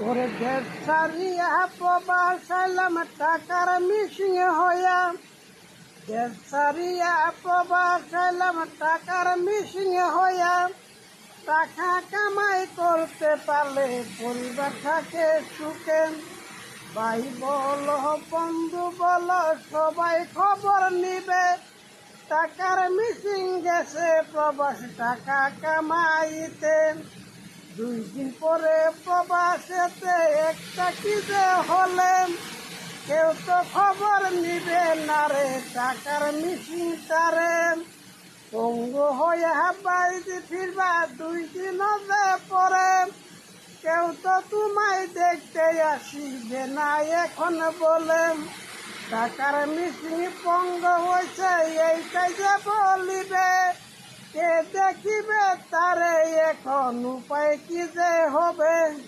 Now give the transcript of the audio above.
ওরে দেশ ছাড়িয়া প্রবাস আইলাম টাকার মিশিং হইয়া, দেশ ছাড়িয়া প্রবাস আইলাম টাকার মিশিং হইয়া। টাকা কামাই করতে পারলে পরিবার থাকে সুখে। ভাই বল বন্ধু বল সবাই খবর নিবে, টাকার মিশিং গেছে প্রবাস টাকা কামাইতে। 2 দিন পরে প্রবাসেতে একটা কি যে হলে, কেউ তো খবর নিবে না রে টাকার মিশিং তারে। পঙ্গু হয়ে বাড়িতে ফিরবা 2 দিন পরে, কেউ তো তোমায় দেখতে আসিবে না এখন বলে। টাকার মিশিং পঙ্গ হয়েছে এইটাই যে বলিবে, কে দেখিবে তারে এখন উপায় কি যে হবে।